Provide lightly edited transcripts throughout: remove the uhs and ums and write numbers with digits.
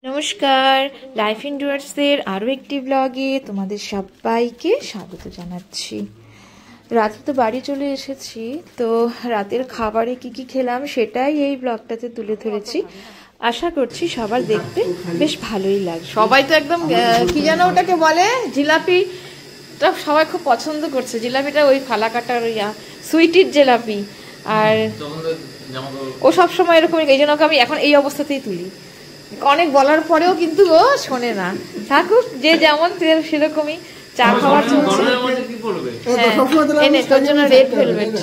নমস্কার, life in ডুয়ার্সের আরও একটি ব্লগে তোমাদের সবাইকে স্বাগত জানাচ্ছি। রাতে তো বাড়ি চলে এসেছি, তো রাতের খাবারে কি কি খেলাম সেটাই এই ব্লগটাতে তুলে ধরেছি। আশা করছি সবার দেখতে বেশ ভালোই লাগবে। সবাই তো একদম কি যেন ওটাকে বলে, জিলাপিটা সবাই খুব পছন্দ করছে। জিলাপিটা ওই ফালাকাটার সুইটির জিলাপি, আর ও সবসময় এরকম, এই জন্য আমি এখন এই অবস্থাতেই তুলি। অনেক বলার পরেও কিন্তু ও শোনে না। থাকুক, যে যেমন সেরকমই চা খাওয়ার চলছে। তোর জন্য রেড ভেলভেট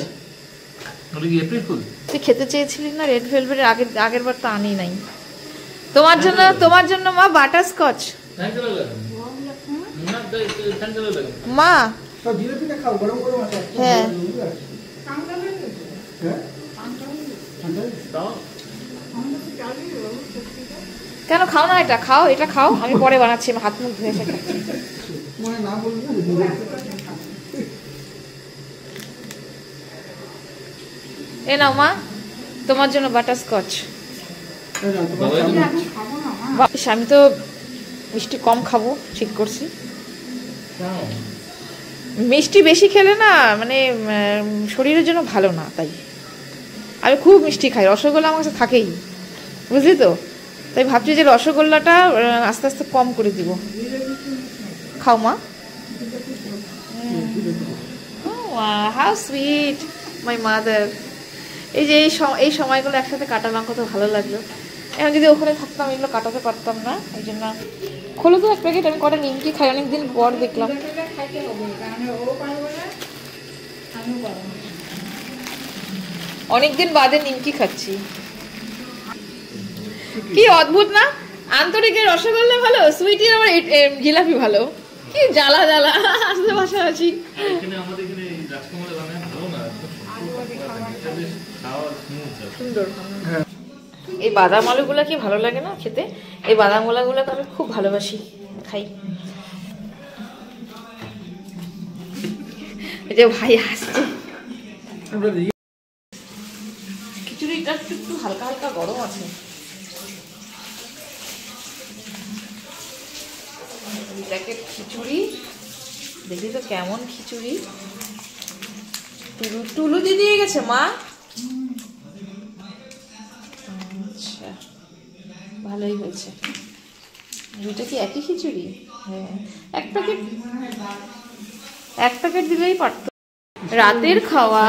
তুই খেতে চেয়েছিলি না, রেড ভেলভেট আগের বার তো আনি নাই। তোমার জন্য মা বাটার স্কচ। মা হ্যাঁ কেন খাও না? এটা খাও, এটা খাও, আমি পরে বানাচ্ছি, হাত মুখ ধুয়ে এসে খাচ্ছি। এ নাও মা, তোমার জন্য বাটার স্কচ। আমি তো মিষ্টি কম খাবো ঠিক করছি। মিষ্টি বেশি খেলে না মানে শরীরের জন্য ভালো না, তাই আমি খুব মিষ্টি খাই। রসগোল্লা আমার কাছে থাকেই, বুঝলি তো, তাই ভাবছি যে রসগোল্লাটা আস্তে আস্তে কম করে দিব। খাও মা। How sweet my mother. এই যে এই সময়গুলো একসাথে কাটালাম, কত ভালো লাগলো। এখন যদি ওখানে থাকতাম এগুলো কাটাতে পারতাম না। এই জন্য খোলো তো এক প্যাকেট, আমি কটা নিমকি খাই, অনেকদিন পর দেখলাম। অনেকদিন বাদে নিমকি খাচ্ছি, কি অদ্ভুত না? আন্তরিকের রসগোল্লা ভালো, সুইটির আবার জিলাপি ভালো। কি জ্বালা জ্বালা আসতে বসা আছি। সুন্দর এই বাদাম আলুগুলা কি ভালো লাগে না খেতে? এই বাদাম আলুগুলোকে আমি খুব ভালোবাসি, খাই। এই যে ভাই আসছে, খিচুড়িটা একটু হালকা হালকা গরম আছে। খিচুড়ি দেখি তো কেমন খিচুড়ি। টুলু দিয়ে দিয়ে গেছে মা। আচ্ছা, ভালোই হয়েছে। দুইটা কি একই খিচুড়ি? হ্যাঁ, এক প্যাকেট দিলেই পারতো। রাতের খাওয়া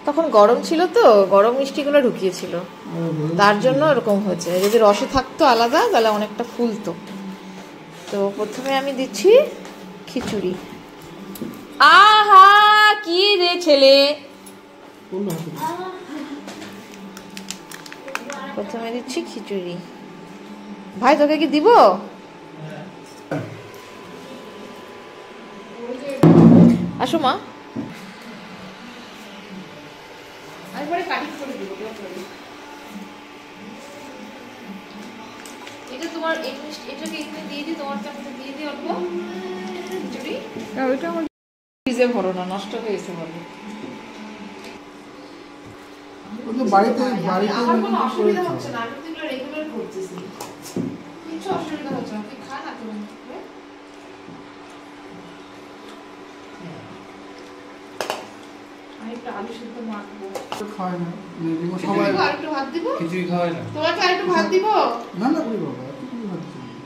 তখন গরম ছিল তো, গরম মিষ্টিগুলো ঢুকিয়েছিল, তার জন্য এরকম হয়েছে। যদি রসে থাকতো আলাদা তাহলে অনেকটা ফুলতো। তো প্রথমে আমি দিচ্ছি খিচুড়ি। আহা কি রে ছেলে, প্রথমে দিচ্ছি খিচুড়ি। ভাই তোকে কি দিব? আসো মা, এটা তোমার, এটাকে এখানে দিয়ে দিই, তোমার চামচে দিয়ে দিই অল্প খিচুড়ি। ওইটা আমার ফ্রিজে ভরো না, নষ্ট হয়ে গেছে বলো। আমার কোনো অসুবিধা হচ্ছে না, আমি তো এগুলো রেগুলার করতেছি, কিছু অসুবিধা হচ্ছে না। তুই খা না, তুমি আলু সিদ্ধ মাখবো। খায় না সবাই, আরেকটু ভাত দিব। খিচুড়ি খাওয়ায় না তোমাকে? আরেকটু ভাত দিব না? না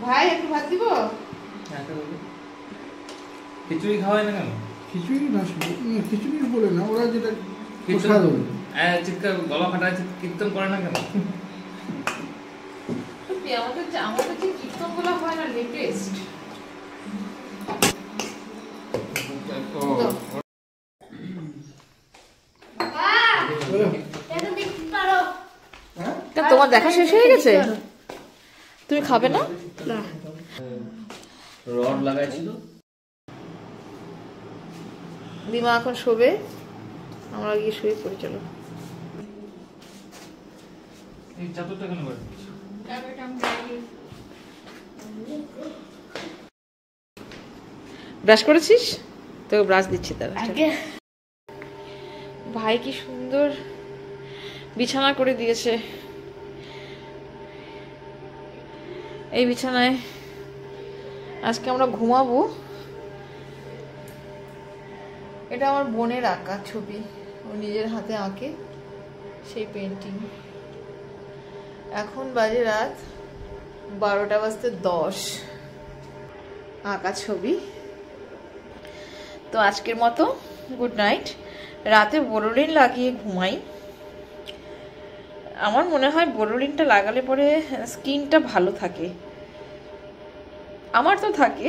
ভাই একটু ভাত দিব। খিচুড়ি খাওয়ায় না কেন? খিচুড়ি না, খিচুড়ি বলে না, ওরা যেটা চিৎকার গলা ফাটায় কীর্তন করে না কেন? আমাদের যে কীর্তন গুলো হয় না, লেটেস্ট। তোমার দেখা শেষ হয়ে গেছে, তুমি খাবে না? রড লাগাইছিল। দিমা এখন শোবে, আমরা গিয়ে শুয়ে পড়ি। চলো। এই চাদরটা কেন করে? ব্রাশ করেছিস? তোকে ব্রাশ দিচ্ছি তার। ভাই কি সুন্দর বিছানা করে দিয়েছে। এই বিছানায় আজকে আমরা ঘুমাবো। এটা আমার বোনের আঁকা ছবি, ও নিজের হাতে আঁকে, সেই পেন্টিং। এখন বাজে রাত 12:10 আঁকা ছবি। তো আজকের মতো গুড নাইট। রাতে বোরোলিন লাগিয়ে ঘুমাই। আমার মনে হয় বোরোলিনটা লাগালে পরে স্কিনটা ভালো থাকে, আমার তো থাকে,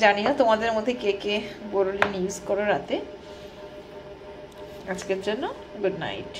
জানি না তোমাদের মধ্যে কে কে বোরোলিন ইউজ করো রাতে। আজকের জন্য গুড নাইট।